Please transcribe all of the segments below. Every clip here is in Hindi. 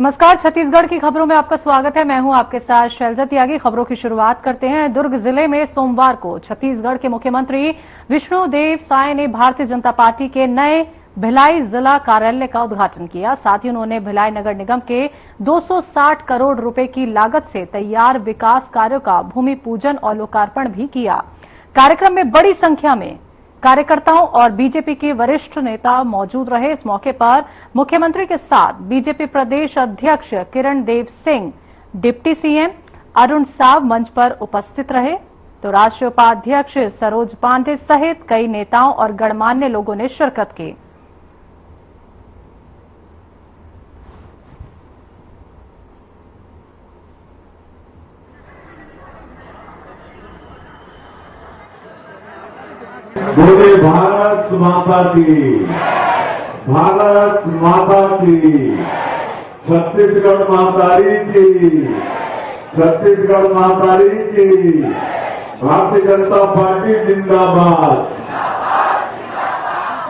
नमस्कार, छत्तीसगढ़ की खबरों में आपका स्वागत है। मैं हूं आपके साथ शैलजा त्यागी। खबरों की शुरुआत करते हैं। दुर्ग जिले में सोमवार को छत्तीसगढ़ के मुख्यमंत्री विष्णुदेव साय ने भारतीय जनता पार्टी के नए भिलाई जिला कार्यालय का उद्घाटन किया। साथ ही उन्होंने भिलाई नगर निगम के 260 करोड़ रुपए की लागत से तैयार विकास कार्यों का भूमि पूजन और लोकार्पण भी किया। कार्यक्रम में बड़ी संख्या में कार्यकर्ताओं और बीजेपी के वरिष्ठ नेता मौजूद रहे। इस मौके पर मुख्यमंत्री के साथ बीजेपी प्रदेश अध्यक्ष किरण देव सिंह, डिप्टी सीएम अरुण साव मंच पर उपस्थित रहे, तो राष्ट्रीय उपाध्यक्ष सरोज पांडे सहित कई नेताओं और गणमान्य लोगों ने शिरकत की। बोले भारत माता की, भारत माता की, छत्तीसगढ़ मातारी की, छत्तीसगढ़ मातारी की, भारतीय जनता पार्टी जिंदाबाद,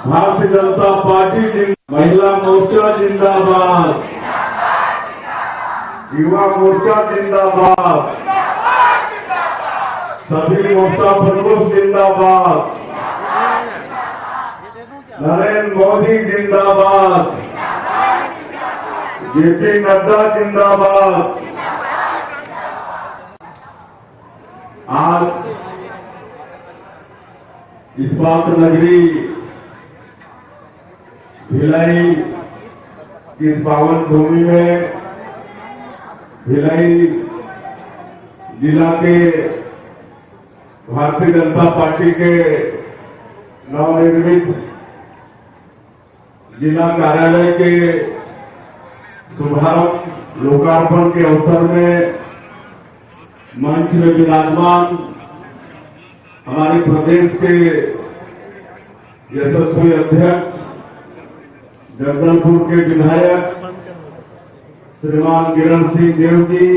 भारतीय जनता पार्टी जिंदाबाद, महिला मोर्चा जिंदाबाद, युवा मोर्चा जिंदाबाद, सभी मोर्चा प्रमुख जिंदाबाद, नरेंद्र मोदी जिंदाबाद, जेपी नड्डा जिंदाबाद। आज इस्पात नगरी भिलाई की इस पावन भूमि में भिलाई जिला के भारतीय जनता पार्टी के नवनिर्मित जिला कार्यालय के शुभारंभ लोकार्पण के अवसर में मंच में विराजमान हमारे प्रदेश के यशस्वी अध्यक्ष जगदलपुर के विधायक श्रीमान किरण सिंह देव जी,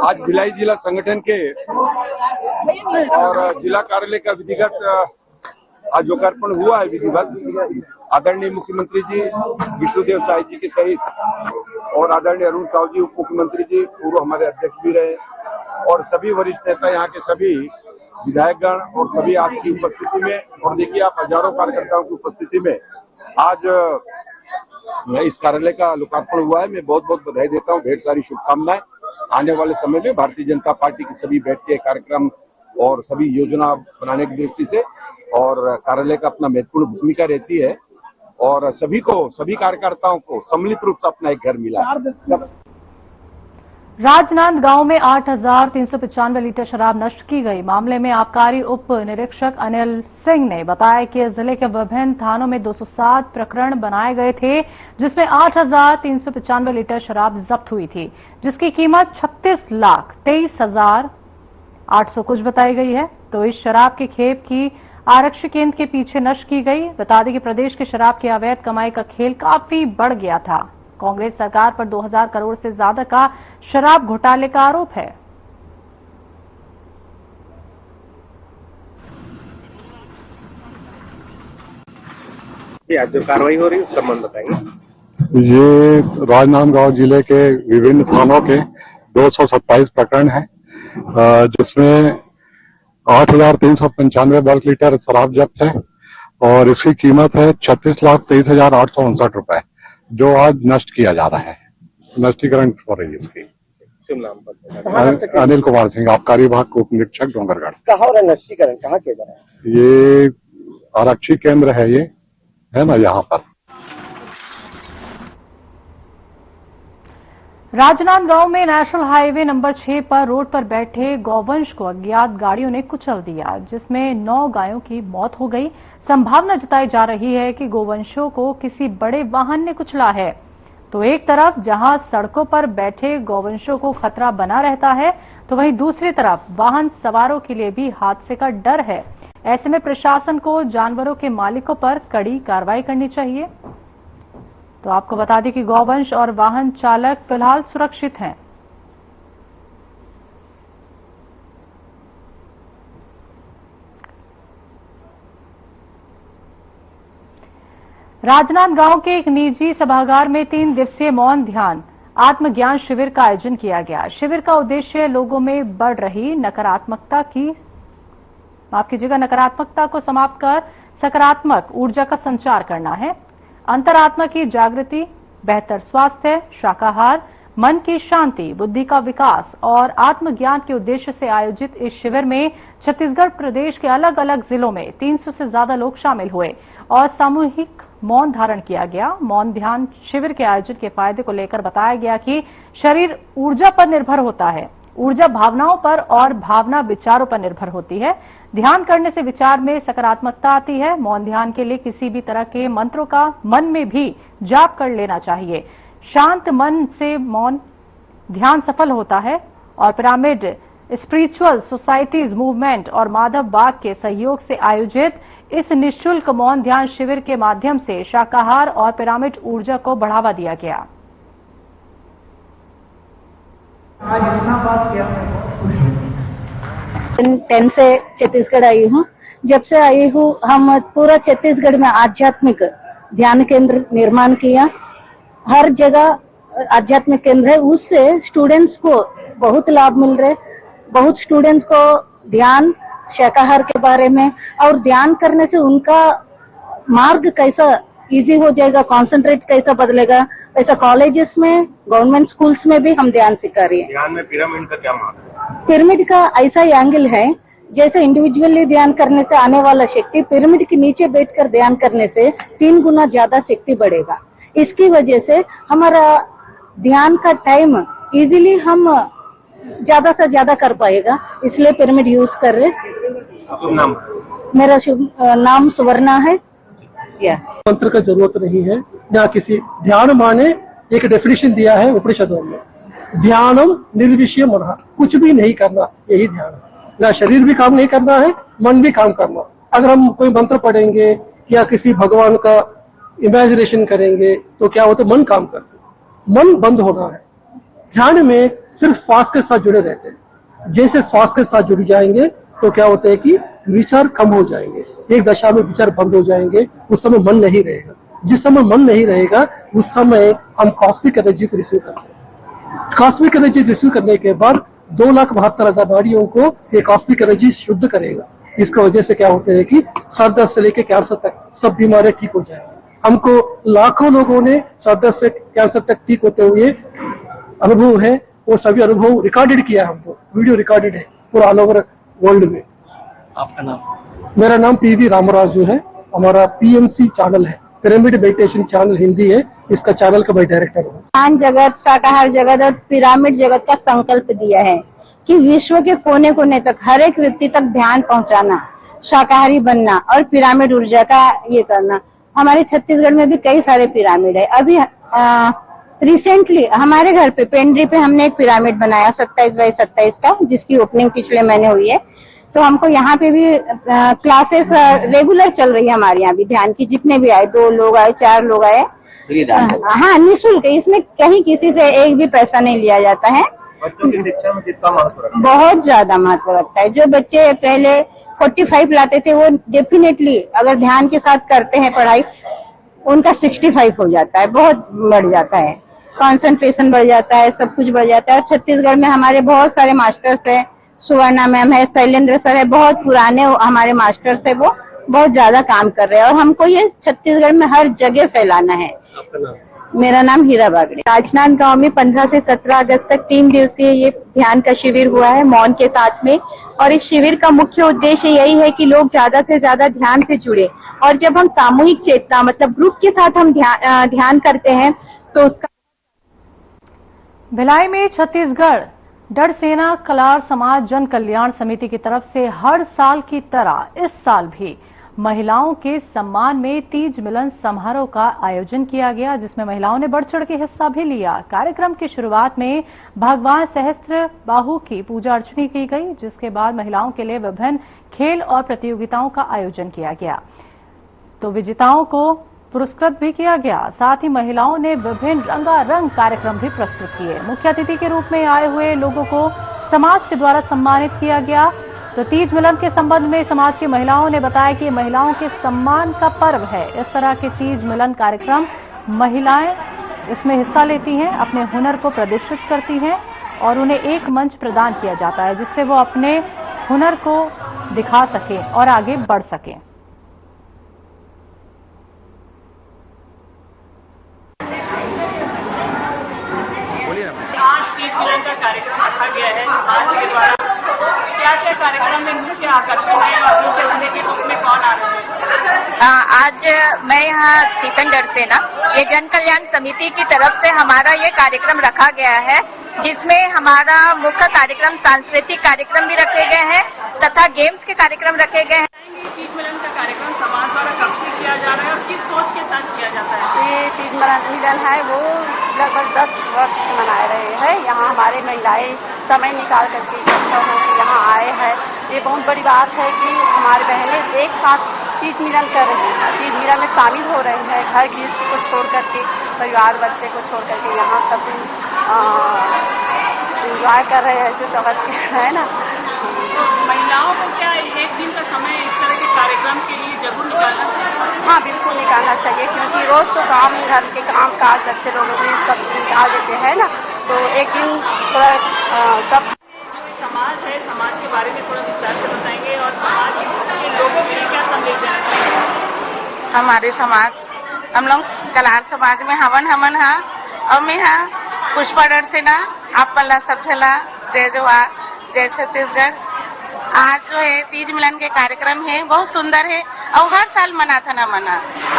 आज भिलाई जिला संगठन के और जिला कार्यालय का विधिवत आज लोकार्पण हुआ है। विधिवत आदरणीय मुख्यमंत्री जी विष्णुदेव साय जी के सहित और आदरणीय अरुण साव जी उप मुख्यमंत्री जी, पूर्व हमारे अध्यक्ष भी रहे, और सभी वरिष्ठ नेता, यहाँ के सभी विधायकगण और सभी आपकी उपस्थिति में, और देखिए आप हजारों कार्यकर्ताओं की उपस्थिति में आज इस कार्यालय का लोकार्पण हुआ है। मैं बहुत बहुत बधाई देता हूँ, ढेर सारी शुभकामनाएं। आने वाले समय में भारतीय जनता पार्टी की सभी बैठकें, कार्यक्रम और सभी योजना बनाने की दृष्टि से और कार्यालय का अपना महत्वपूर्ण भूमिका रहती है, और सभी कार्यकर्ताओं को सम्मिलित रूप से अपना एक घर मिला। राजनांदगांव में 8,395 लीटर शराब नष्ट की गई। मामले में आबकारी उप निरीक्षक अनिल सिंह ने बताया कि जिले के विभिन्न थानों में 207 प्रकरण बनाए गए थे, जिसमें 8,395 लीटर शराब जब्त हुई थी, जिसकी कीमत 36,23,800 कुछ बताई गई है। तो इस शराब की खेप की आरक्षी केंद्र के पीछे नष्ट की गई। बता दें कि प्रदेश के शराब की अवैध कमाई का खेल काफी बढ़ गया था। कांग्रेस सरकार पर 2000 करोड़ से ज्यादा का शराब घोटाले का आरोप है। आज जो कार्रवाई हो रही है उस संबंध बताएंगे। ये राजनांदगांव जिले के विभिन्न थानों के 227 प्रकरण हैं, जिसमें 8,395 बल्क लीटर शराब जब्त है और इसकी कीमत है 36,23,859 रुपए, जो आज नष्ट किया जा रहा है। नष्टीकरण हो रही है इसकी। अनिल कुमार सिंह, आबकारी विभाग उप निरीक्षक डोंगरगढ़। कहाँ हो रहा है नष्टीकरण, कहाँ किया जा रहा है? ये आरक्षी केंद्र है, ये है ना यहाँ पर। राजनांदगांव में नेशनल हाईवे नंबर 6 पर रोड पर बैठे गौवंश को अज्ञात गाड़ियों ने कुचल दिया, जिसमें 9 गायों की मौत हो गई। संभावना जताई जा रही है कि गौवंशों को किसी बड़े वाहन ने कुचला है। तो एक तरफ जहां सड़कों पर बैठे गौवंशों को खतरा बना रहता है, तो वहीं दूसरी तरफ वाहन सवारों के लिए भी हादसे का डर है। ऐसे में प्रशासन को जानवरों के मालिकों पर कड़ी कार्रवाई करनी चाहिए। तो आपको बता दें कि गौवंश और वाहन चालक फिलहाल सुरक्षित हैं। राजनांदगांव के एक निजी सभागार में 3 दिवसीय मौन ध्यान आत्मज्ञान शिविर का आयोजन किया गया। शिविर का उद्देश्य लोगों में बढ़ रही नकारात्मकता को समाप्त कर सकारात्मक ऊर्जा का संचार करना है। अंतरात्मा की जागृति, बेहतर स्वास्थ्य, शाकाहार, मन की शांति, बुद्धि का विकास और आत्मज्ञान के उद्देश्य से आयोजित इस शिविर में छत्तीसगढ़ प्रदेश के अलग अलग जिलों में 300 से ज्यादा लोग शामिल हुए और सामूहिक मौन धारण किया गया। मौन ध्यान शिविर के आयोजन के फायदे को लेकर बताया गया कि शरीर ऊर्जा पर निर्भर होता है, ऊर्जा भावनाओं पर और भावना विचारों पर निर्भर होती है। ध्यान करने से विचार में सकारात्मकता आती है। मौन ध्यान के लिए किसी भी तरह के मंत्रों का मन में भी जाप कर लेना चाहिए। शांत मन से मौन ध्यान सफल होता है और पिरामिड स्पिरिचुअल सोसाइटीज मूवमेंट और माधव बाग के सहयोग से आयोजित इस निःशुल्क मौन ध्यान शिविर के माध्यम से शाकाहार और पिरामिड ऊर्जा को बढ़ावा दिया गया। आज इतना बात किया, 10 से छत्तीसगढ़ आई हूँ। जब से आई हूँ हम पूरा छत्तीसगढ़ में आध्यात्मिक ध्यान केंद्र निर्माण किया। हर जगह आध्यात्मिक केंद्र है, उससे स्टूडेंट्स को बहुत लाभ मिल रहे। बहुत स्टूडेंट्स को ध्यान शाकाहार के बारे में और ध्यान करने से उनका मार्ग कैसा इजी हो जाएगा, कंसंट्रेट कैसा बदलेगा। ऐसा कॉलेजेस में, गवर्नमेंट स्कूल्स में भी हम ध्यान सिखा रही है। ध्यान में पिरामिड का क्या मतलब? पिरामिड का ऐसा एंगल है, जैसे इंडिविजुअली ध्यान करने से आने वाला शक्ति पिरामिड के नीचे बैठकर ध्यान करने से 3 गुना ज्यादा शक्ति बढ़ेगा। इसकी वजह से हमारा ध्यान का टाइम इजीली हम ज्यादा से ज्यादा कर पाएगा, इसलिए पिरामिड यूज कर रहे। नाम? मेरा शुभ नाम सुवर्णा है। मंत्र का जरूरत नहीं है। या किसी ध्यान माने एक डेफिनेशन दिया है उपनिषदों में, ध्यानम निर्विषय मनः, कुछ भी नहीं करना, यही ध्यान है। ना शरीर भी काम नहीं करना है, मन भी काम करना। अगर हम कोई मंत्र पढ़ेंगे या किसी भगवान का इमेजिनेशन करेंगे तो क्या होता है, मन काम करता है, मन बंद होना है। ध्यान में सिर्फ श्वास के साथ जुड़े रहते हैं। जैसे श्वास के साथ जुड़ जाएंगे तो क्या होता है कि विचार कम हो जाएंगे, एक दशा में विचार बंद हो जाएंगे, उस समय मन नहीं रहेगा। जिस समय मन नहीं रहेगा उस समय हम कॉस्मिक एनर्जी को रिसीव करते हैं। कॉस्मिक एनर्जी रिसीव करने के बाद 2,72,000 नाड़ियों को ये कॉस्मिक एनर्जी शुद्ध करेगा। इसकी वजह से क्या होता है कि सर दर्द से लेकर कैंसर तक सब बीमारियां ठीक हो जाएंगी। हमको लाखों लोगों ने सर दर्द से कैंसर तक ठीक होते हुए अनुभव है, वो सभी अनुभव रिकॉर्डेड किया है, हमको वीडियो रिकॉर्डेड है पूरा ऑल ओवर वर्ल्ड में। आपका नाम? मेरा नाम पीवी रामराजू है। हमारा पीएमसी चैनल है, पिरामिड मेडिटेशन चैनल हिंदी है। इसका चैनल का मैं डायरेक्टर हूँ। ध्यान जगत, शाकाहार जगत और पिरामिड जगत का संकल्प दिया है कि विश्व के कोने कोने तक हर एक व्यक्ति तक ध्यान पहुंचाना, शाकाहारी बनना और पिरामिड ऊर्जा का ये करना। हमारे छत्तीसगढ़ में भी कई सारे पिरामिड है। अभी रिसेंटली हमारे घर पे पेंड्री पे हमने एक पिरामिड बनाया 27x27 का, जिसकी ओपनिंग पिछले महीने हुई है। तो हमको यहाँ पे भी क्लासेस रेगुलर चल रही है हमारे यहाँ भी ध्यान की। जितने भी आए, 2 लोग आए, 4 लोग आए, हाँ निःशुल्क। इसमें कहीं किसी से एक भी पैसा नहीं लिया जाता है। बच्चों की शिक्षा में कितना महत्व रखता है? बहुत ज्यादा महत्व रखता है। जो बच्चे पहले 45 लाते थे वो डेफिनेटली अगर ध्यान के साथ करते हैं पढ़ाई, उनका 65 हो जाता है, बहुत बढ़ जाता है। कंसंट्रेशन बढ़ जाता है, सब कुछ बढ़ जाता है। और छत्तीसगढ़ में हमारे बहुत सारे मास्टर्स हैं, सुवर्णा मैम है, शैलेंद्र सर है, बहुत पुराने हमारे मास्टर्स है, वो बहुत ज्यादा काम कर रहे हैं और हमको ये छत्तीसगढ़ में हर जगह फैलाना है। मेरा नाम हीरा बागड़े। राजनांदगांव में 15 से 17 अगस्त तक 3 दिवसीय ये ध्यान का शिविर हुआ है मौन के साथ में। और इस शिविर का मुख्य उद्देश्य यही है कि लोग ज्यादा से ज्यादा ध्यान से जुड़े। और जब हम सामूहिक चेतना मतलब ग्रुप के साथ हम ध्यान करते हैं तो उसका। भिलाई में छत्तीसगढ़ डर सेना कलार समाज जन कल्याण समिति की तरफ से हर साल की तरह इस साल भी महिलाओं के सम्मान में तीज मिलन समारोह का आयोजन किया गया, जिसमें महिलाओं ने बढ़ चढ़ के हिस्सा भी लिया। कार्यक्रम की शुरुआत में भगवान सहस्त्र बाहु की पूजा अर्चना की गई, जिसके बाद महिलाओं के लिए विभिन्न खेल और प्रतियोगिताओं का आयोजन किया गया। तो विजेताओं को पुरस्कृत भी किया गया। साथ ही महिलाओं ने विभिन्न रंगारंग कार्यक्रम भी प्रस्तुत किए। मुख्य अतिथि के रूप में आए हुए लोगों को समाज के द्वारा सम्मानित किया गया। तो तीज मिलन के संबंध में समाज की महिलाओं ने बताया कि महिलाओं के सम्मान का पर्व है। इस तरह के तीज मिलन कार्यक्रम महिलाएं इसमें हिस्सा लेती हैं, अपने हुनर को प्रदर्शित करती हैं और उन्हें एक मंच प्रदान किया जाता है जिससे वो अपने हुनर को दिखा सकें और आगे बढ़ सकें। आज तीज मिलन का कार्यक्रम रखा गया है आज के द्वारा। क्या कार्यक्रम में मुख्य आकर्षण है और मुख्य अतिथि के रूप में कौन आ रहे हैं? आज मैं यहाँ टीकमगढ़ से ये जन कल्याण समिति की तरफ से हमारा ये कार्यक्रम रखा गया है, जिसमें हमारा मुख्य कार्यक्रम सांस्कृतिक कार्यक्रम भी रखे गए हैं तथा गेम्स के कार्यक्रम रखे गए हैं। तीज मिलन का कार्यक्रम समाज द्वारा कब से किया जा रहा है और किस सोच के साथ किया जाता है? ये तीज मिलन है वो लगभग 10 वर्ष से मना रहे हैं। यहाँ हमारे महिलाएं समय निकाल करके इकट्ठा होकर यहाँ आए हैं। ये बहुत बड़ी बात है कि हमारी बहनें एक साथ तीज मिलन कर रही हैं, तीज मिलन में शामिल हो रही हैं। घर गृहस्थ को छोड़ करके, परिवार बच्चे को छोड़ करके यहाँ सब एंजॉय कर रहे हैं, ऐसे समझ के है ना। महिलाओं को क्या एक दिन का समय इस तरह के कार्यक्रम के लिए जरूर निकालना चाहिए? हाँ, बिल्कुल निकालना चाहिए, क्योंकि रोज तो काम, घर के काम काज बच्चे लोगों में सब निकाल देते हैं ना, तो एक दिन थोड़ा सब समाज है, समाज के बारे में थोड़ा विस्तार से बताएंगे और समाज के लोगों के लिए क्या संदेश देना चाहिए? हमारे समाज, हम लोग कलार समाज में हमन है और मैं पुष्पा डर से आप पल्ला सब झला, जय जवाहर, जय छत्तीसगढ़। आज जो है तीज मिलन के कार्यक्रम है बहुत सुंदर है और हर साल मना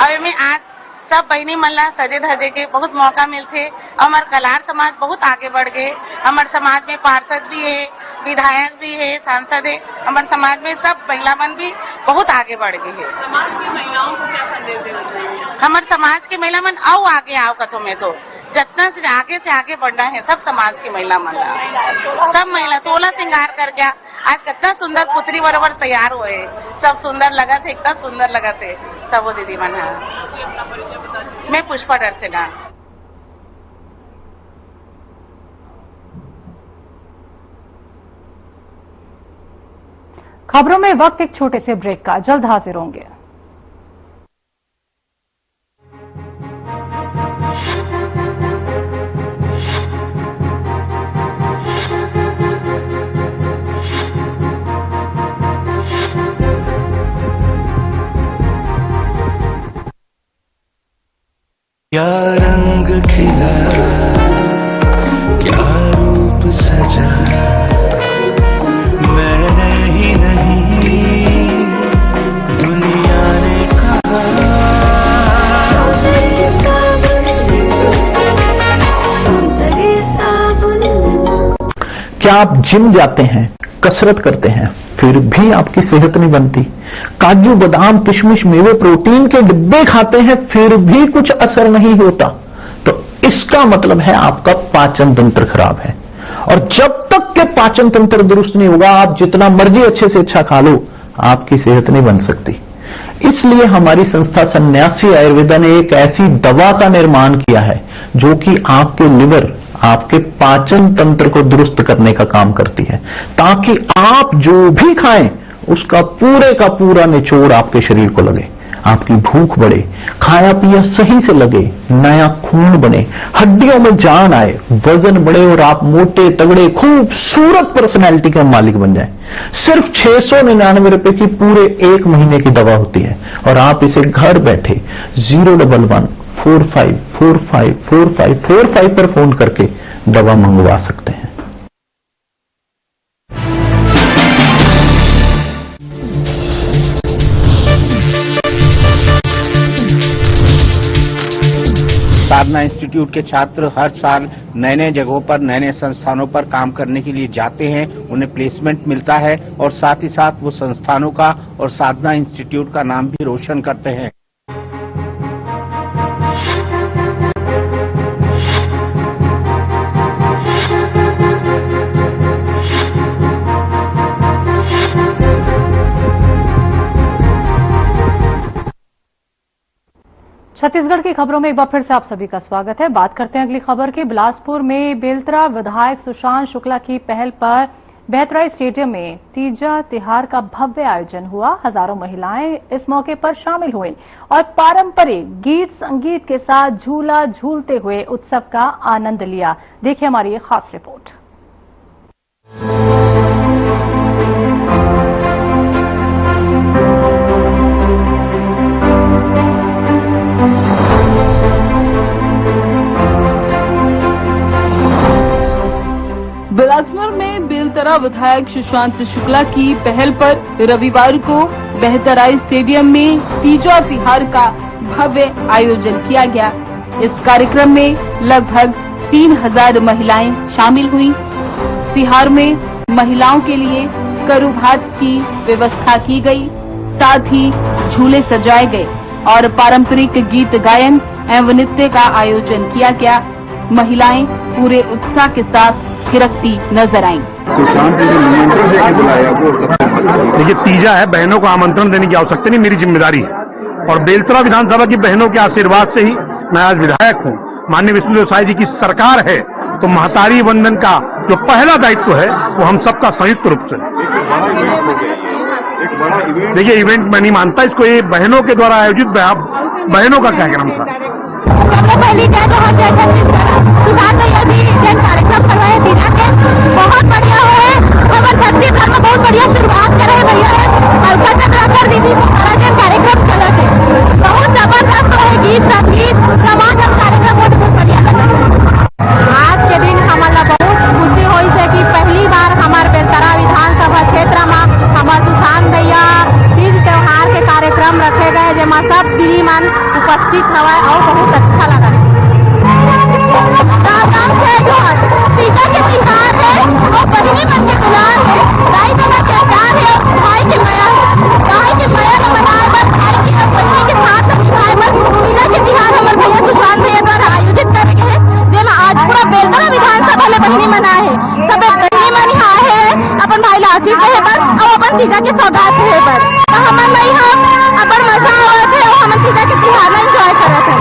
और में आज सब बहनी मल्ला सजे धजे के बहुत मौका मिलते। हमारे कलार समाज बहुत आगे बढ़ गए। हमारे समाज में पार्षद भी है, विधायक भी है, सांसद है। हमारे समाज में सब महिला मन भी बहुत आगे बढ़ गई है। समाज की महिलाओं को क्या संदेश देना चाहिए? हमारे समाज की महिला मन आओ आगे आओ कथों में तो जितना से आगे बढ़ना है सब समाज की महिला मन, सब महिला 16 श्रृंगार कर गया। आज कितना सुंदर पुत्री बराबर तैयार हुए, सब सुंदर लगा थे, इतना सुंदर लगा थे सब वो दीदी मन। मैं पुष्पा डर से खबरों में वक्त एक छोटे से ब्रेक का, जल्द हाजिर होंगे। क्या रंग खिला, क्या रूप सजा, मैंने ही नहीं दुनिया ने कहा। क्या आप जिम जाते हैं, कसरत करते हैं, फिर भी आपकी सेहत नहीं बनती? काजू बादाम किशमिश मेवे प्रोटीन के डिब्बे खाते हैं फिर भी कुछ असर नहीं होता, तो इसका मतलब है आपका पाचन तंत्र खराब है। और जब तक के पाचन तंत्र दुरुस्त नहीं होगा, आप जितना मर्जी अच्छे से अच्छा खा लो, आपकी सेहत नहीं बन सकती। इसलिए हमारी संस्था सन्यासी आयुर्वेदा ने एक ऐसी दवा का निर्माण किया है जो कि आपके लिवर, आपके पाचन तंत्र को दुरुस्त करने का काम करती है, ताकि आप जो भी खाएं उसका पूरे का पूरा निचोड़ आपके शरीर को लगे, आपकी भूख बढ़े, खाया पिया सही से लगे, नया खून बने, हड्डियों में जान आए, वजन बढ़े और आप मोटे तगड़े खूबसूरत पर्सनैलिटी के मालिक बन जाएं। सिर्फ 699 रुपए की पूरे 1 महीने की दवा होती है और आप इसे घर बैठे 01145454545 पर फोन करके दवा मंगवा सकते हैं। साधना इंस्टीट्यूट के छात्र हर साल नए नए जगहों पर, नए नए संस्थानों पर काम करने के लिए जाते हैं, उन्हें प्लेसमेंट मिलता है और साथ ही साथ वो संस्थानों का और साधना इंस्टीट्यूट का नाम भी रोशन करते हैं। छत्तीसगढ़ की खबरों में एक बार फिर से आप सभी का स्वागत है। बात करते हैं अगली खबर की। बिलासपुर में बेलतरा विधायक सुशांत शुक्ला की पहल पर बेहतराई स्टेडियम में तीजा तिहार का भव्य आयोजन हुआ। हजारों महिलाएं इस मौके पर शामिल हुई और पारंपरिक गीत संगीत के साथ झूला झूलते हुए उत्सव का आनंद लिया। देखिए हमारी ये खास रिपोर्ट। बिलासपुर में बेलतरा विधायक सुशांत शुक्ला की पहल पर रविवार को बेहतराई स्टेडियम में तीजा तिहार का भव्य आयोजन किया गया। इस कार्यक्रम में लगभग 3000 महिलाएं शामिल हुई। तिहार में महिलाओं के लिए करू भात की व्यवस्था की गई, साथ ही झूले सजाए गए और पारंपरिक गीत गायन एवं नृत्य का आयोजन किया गया। महिलाएं पूरे उत्साह के साथ थिरकती नजर आईं। देखिए, तीजा है, बहनों को आमंत्रण देने की आवश्यकता नहीं, मेरी जिम्मेदारी है। और बेलतरा विधानसभा की बहनों के आशीर्वाद से ही मैं आज विधायक हूँ। माननीय विष्णुदेव साय जी की सरकार है तो महतारी वंदन का जो पहला दायित्व है वो हम सबका संयुक्त रूप से। देखिए, इवेंट मैं नहीं मानता इसको, ये बहनों के द्वारा आयोजित बहनों का कार्यक्रम था। पहली कार्यक्रम करवाए तीजा के, बहुत बढ़िया हुए। हमारे छत्तीसगढ़ में बहुत बढ़िया शुरुआत करे भैया है। दीदी कार्यक्रम चले थे, बहुत जबरदस्त है। गीत संगीत समाज कार्यक्रम बहुत बढ़िया लगा। आज के दिन हमारा बहुत खुशी हुई है कि पहली बार हमारे बेलतरा विधानसभा क्षेत्र में हमारे सुशांत भैया तीज त्योहार के कार्यक्रम रखे गए, जिसमें सब दीदी मन उपस्थित हुए और बहुत अच्छा लगा। तीजा के तिहार है और बहनी मन के दुलार है, गाय बना के प्यार है, भाई के माया का मनाए बस भाई की बहनी के साथ निभाए बस। तीजा के तिहार हमारे भैया सुशांत भैया द्वारा आयोजित करे गए हैं, जेमा आज पूरा बेलतरा विधानसभा में बहनी मनाए है। सब बहनी मन यहाँ है अपन भाई लाठी के है बस और अपन तीजा के सौगात है बस। हमारे नहीं हम अपन मजा आवत है और हम तीजा के तिहार में एंजॉय करत है।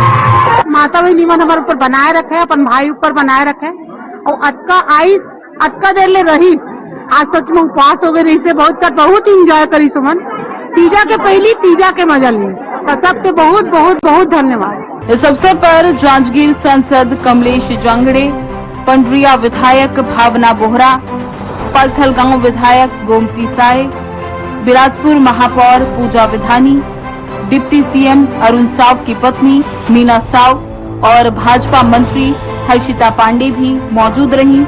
माता बहनी मन हमारे ऊपर बनाए रखे, अपन भाई ऊपर बनाए रखे और अटका देर ले रही। आज सच में उपवास हो गए रही से बहुत इंजॉय करी सुमन। तीजा के पहली तीजा के मजा ली, तो सबके बहुत बहुत बहुत धन्यवाद। इस अवसर पर जांजगीर सांसद कमलेश जांगड़े, पंडरिया विधायक भावना बोहरा, पलथल गांव विधायक गोमती साय, बिलासपुर महापौर पूजा विधानी, डिप्टी सीएम अरुण साव की पत्नी मीना साव और भाजपा मंत्री हर्षिता पांडे भी मौजूद रहीं।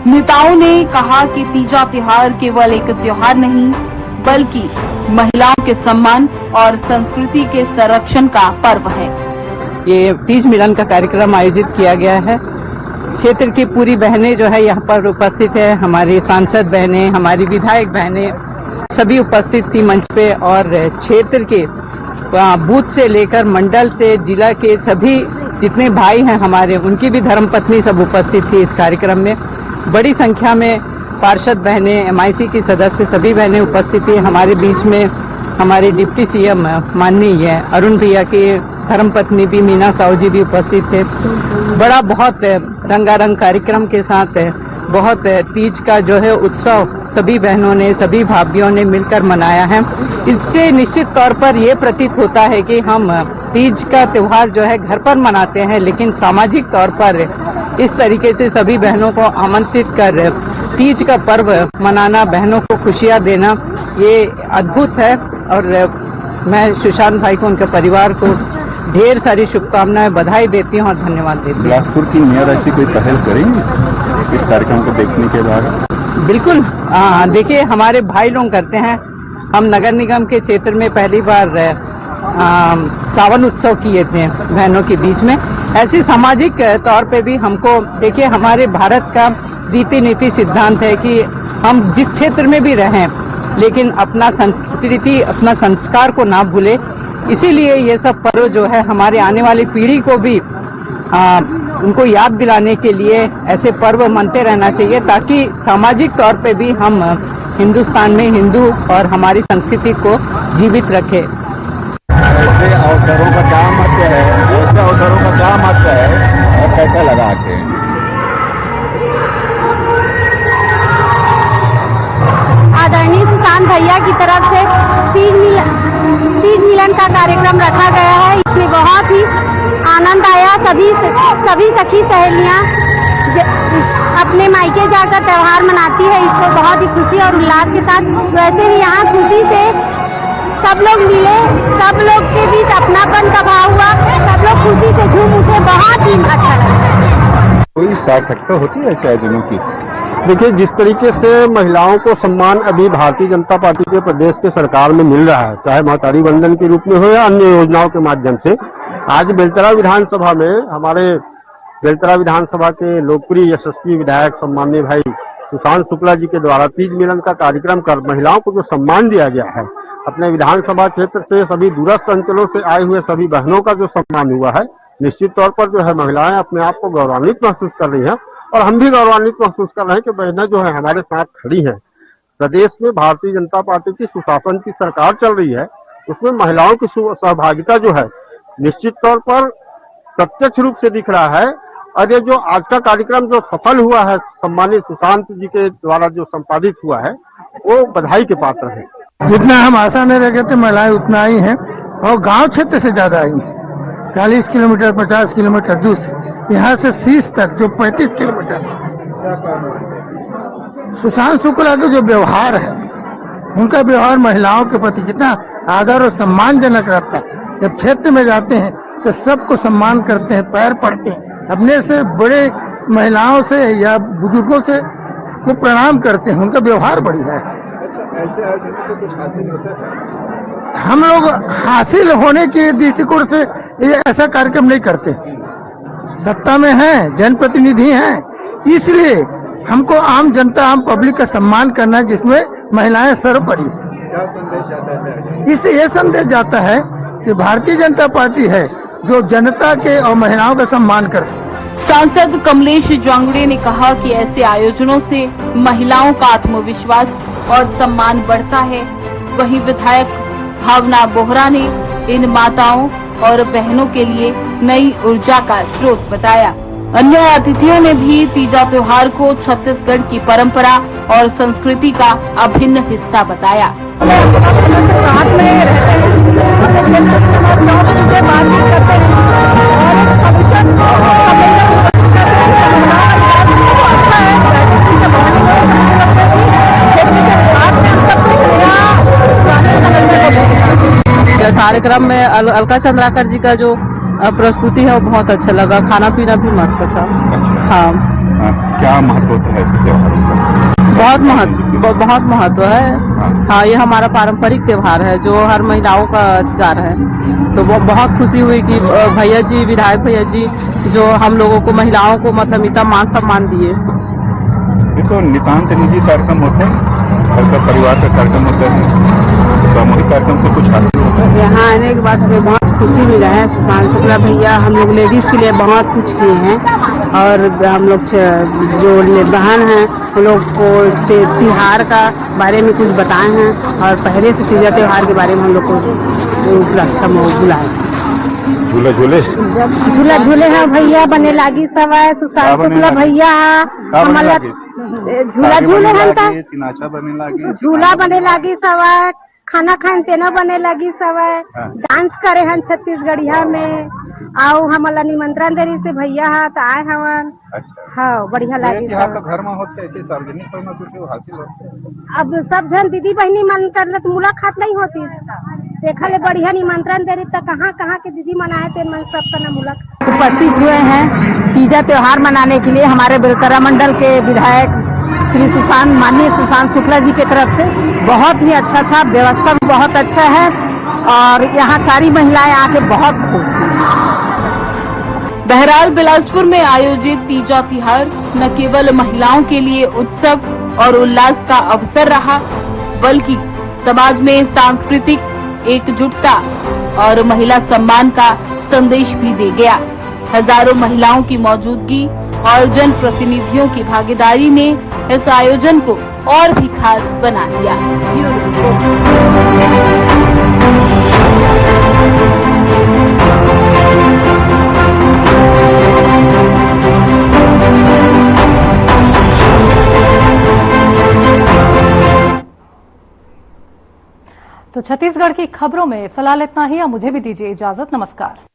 नेताओं ने कहा कि तीजा त्योहार केवल एक त्योहार नहीं बल्कि महिलाओं के सम्मान और संस्कृति के संरक्षण का पर्व है। ये तीज मिलन का कार्यक्रम आयोजित किया गया है। क्षेत्र की पूरी बहनें जो है यहाँ पर उपस्थित है, हमारी सांसद बहनें, हमारी विधायक बहनें सभी उपस्थित थी मंच पे। और क्षेत्र के बूथ से लेकर मंडल से जिला के सभी जितने भाई हैं हमारे, उनकी भी धर्मपत्नी सब उपस्थित थी इस कार्यक्रम में। बड़ी संख्या में पार्षद बहनें, एमआईसी की सदस्य सभी बहनें उपस्थित थी। हमारे बीच में हमारे डिप्टी सीएम माननीय अरुण भैया की धर्मपत्नी भी मीना साहू जी भी उपस्थित थे। बड़ा बहुत रंगारंग कार्यक्रम के साथ बहुत तीज का जो है उत्सव सभी बहनों ने, सभी भाभियों ने मिलकर मनाया है। इससे निश्चित तौर पर ये प्रतीत होता है कि हम तीज का त्योहार जो है घर पर मनाते हैं, लेकिन सामाजिक तौर पर इस तरीके से सभी बहनों को आमंत्रित कर तीज का पर्व मनाना, बहनों को खुशियां देना, ये अद्भुत है। और मैं सुशांत भाई को, उनके परिवार को ढेर सारी शुभकामनाएं, बधाई देती हूँ और धन्यवाद देती हूँ। बिलासपुर की मेयर ऐसी कोई पहल करेंगे इस कार्यक्रम को देखने के बाद? बिल्कुल, देखिए हमारे भाई लोग करते हैं। हम नगर निगम के क्षेत्र में पहली बार सावन उत्सव किए थे बहनों के बीच में। ऐसे सामाजिक तौर पे भी हमको, देखिए हमारे भारत का रीति नीति सिद्धांत है कि हम जिस क्षेत्र में भी रहें लेकिन अपना संस्कृति, अपना संस्कार को ना भूले। इसीलिए ये सब पर्व जो है हमारे आने वाली पीढ़ी को भी उनको याद दिलाने के लिए ऐसे पर्व मनते रहना चाहिए, ताकि सामाजिक तौर पे भी हम हिंदुस्तान में हिंदू और हमारी संस्कृति को जीवित रखें। ऐसे अवसरों का क्या महत्व है, ऐसे अवसरों का क्या महत्व है और कैसा लगा के? चौहान भैया की तरफ से तीज मिलन का कार्यक्रम रखा गया है। इसमें बहुत ही आनंद आया। सभी सखी सहेलियां अपने मायके जाकर त्योहार मनाती है। इसको बहुत ही खुशी और उल्लास के साथ, वैसे ही यहाँ खुशी से सब लोग मिले, सब लोग के बीच अपनापन का भाव हुआ, सब लोग खुशी से झूम उठे, बहुत ही अच्छा लगा। कोई सार्थकता होती है ऐसे आयोजनों की? देखिए, जिस तरीके से महिलाओं को सम्मान अभी भारतीय जनता पार्टी के प्रदेश के सरकार में मिल रहा है, चाहे महतारी वंदन के रूप में हो या अन्य योजनाओं के माध्यम से, आज बेलतरा विधानसभा में हमारे बेलतरा विधानसभा के लोकप्रिय यशस्वी विधायक सम्माननीय भाई सुशांत शुक्ला जी के द्वारा तीज मिलन का कार्यक्रम कर महिलाओं को जो सम्मान दिया गया है, अपने विधानसभा क्षेत्र से सभी दूरस्थ अंचलों से आए हुए सभी बहनों का जो सम्मान हुआ है, निश्चित तौर पर जो है महिलाएं अपने आप को गौरवान्वित महसूस कर रही हैं और हम भी गौरवान्वित महसूस कर रहे हैं कि बहनें जो है हमारे साथ खड़ी हैं। प्रदेश में भारतीय जनता पार्टी की सुशासन की सरकार चल रही है, उसमें महिलाओं की सहभागिता जो है निश्चित तौर पर प्रत्यक्ष रूप से दिख रहा है। और ये जो आज का कार्यक्रम जो सफल हुआ है, सम्मानित सुशांत जी के द्वारा जो संपादित हुआ है, वो बधाई के पात्र है। जितना हम आशा में रखे थे महिलाएं उतना आई हैं और गांव क्षेत्र से ज्यादा आई हैं। 40 किलोमीटर 50 किलोमीटर दूर से यहाँ से शीश तक जो 35 किलोमीटर। सुशांत शुक्ला का जो व्यवहार है, उनका व्यवहार महिलाओं के प्रति जितना आदर और सम्मानजनक रहता है, जब क्षेत्र में जाते हैं तो सबको सम्मान करते हैं, पैर पड़ते हैं, अपने से बड़े महिलाओं से या बुजुर्गों से को प्रणाम करते हैं। उनका व्यवहार बढ़िया है। ऐसे आयोजनों से कुछ हासिल होता है? हम लोग हासिल होने के दृष्टिकोण से ये ऐसा कार्यक्रम नहीं करते। सत्ता में हैं, जनप्रतिनिधि हैं, इसलिए हमको आम जनता, आम पब्लिक का सम्मान करना है, जिसमें महिलाएं सर्वोपरि है। क्या संदेश जाता है? इससे ये संदेश जाता है कि भारतीय जनता पार्टी है जो जनता के और महिलाओं का सम्मान करती है। सांसद कमलेश जांगड़े ने कहा कि ऐसे आयोजनों से महिलाओं का आत्मविश्वास और सम्मान बढ़ता है। वहीं विधायक भावना बोहरा ने इन माताओं और बहनों के लिए नई ऊर्जा का स्रोत बताया। अन्य अतिथियों ने भी तीजा त्योहार को छत्तीसगढ़ की परंपरा और संस्कृति का अभिन्न हिस्सा बताया। साथ में रहते कार्यक्रम में अलका चंद्राकर जी का जो प्रस्तुति है वो बहुत अच्छा लगा। खाना पीना भी मस्त था। हाँ, क्या महत्व है इस त्योहार का? बहुत महत्व है। हाँ, ये हमारा पारंपरिक त्योहार है जो हर महिलाओं का अधिकार है। तो वो बहुत खुशी हुई कि भैया जी, विधायक भैया जी जो हम लोगों को, महिलाओं को मतलब इतना मान सम्मान दिए। ये तो नितांत निजी कार्यक्रम होते हैं, घर का परिवार का कार्यक्रम होता है, सामूहिक कार्यक्रम से कुछ हासिल होता है। यहाँ आने के बाद हमें बहुत खुशी मिला है। सुशांत शुक्ला भैया हम लोग लेडीज के लिए बहुत कुछ किए हैं और हम लोग जो बहन हैं उन लोग को त्योहार का बारे में कुछ बताए हैं और पहले से तीजा त्योहार के बारे में हम लोग को बुलाए। झूला हैं भैया बने लागी सब है। सुशांत शुक्ला भैया हमारा झूला झूले हैं, झूला बने लागी सब है, खाना खान तेना बने लगी सब है, डांस करे हन छत्तीसगढ़िया में। आओ हमला निमंत्रण दे से भैया हा तो आए हवन। हाँ, बढ़िया लगी। घर में होते ऐसे सार्वजनिक हासिल होते। अब सब जन दीदी बहनी मन कर तो मुलाकात नहीं होती। देखा ले बढ़िया निमंत्रण दे रही तो कहाँ कहाँ के दीदी मनाए थे, मन सबका न मुलाकात उपस्थित हुए हैं तीजा त्योहार मनाने के लिए हमारे बेलतरा मंडल के विधायक श्री माननीय सुशांत शुक्ला जी की तरफ से। बहुत ही अच्छा था, व्यवस्था भी बहुत अच्छा है और यहाँ सारी महिलाएं आके बहुत खुश हैं। बहरहाल बिलासपुर में आयोजित तीजा त्योहार न केवल महिलाओं के लिए उत्सव और उल्लास का अवसर रहा, बल्कि समाज में सांस्कृतिक एकजुटता और महिला सम्मान का संदेश भी दे गया। हजारों महिलाओं की मौजूदगी और जनप्रतिनिधियों की भागीदारी ने इस आयोजन को और भी खास बना दिया। Bureau report. तो छत्तीसगढ़ की खबरों में फिलहाल इतना ही। अब मुझे भी दीजिए इजाजत। नमस्कार।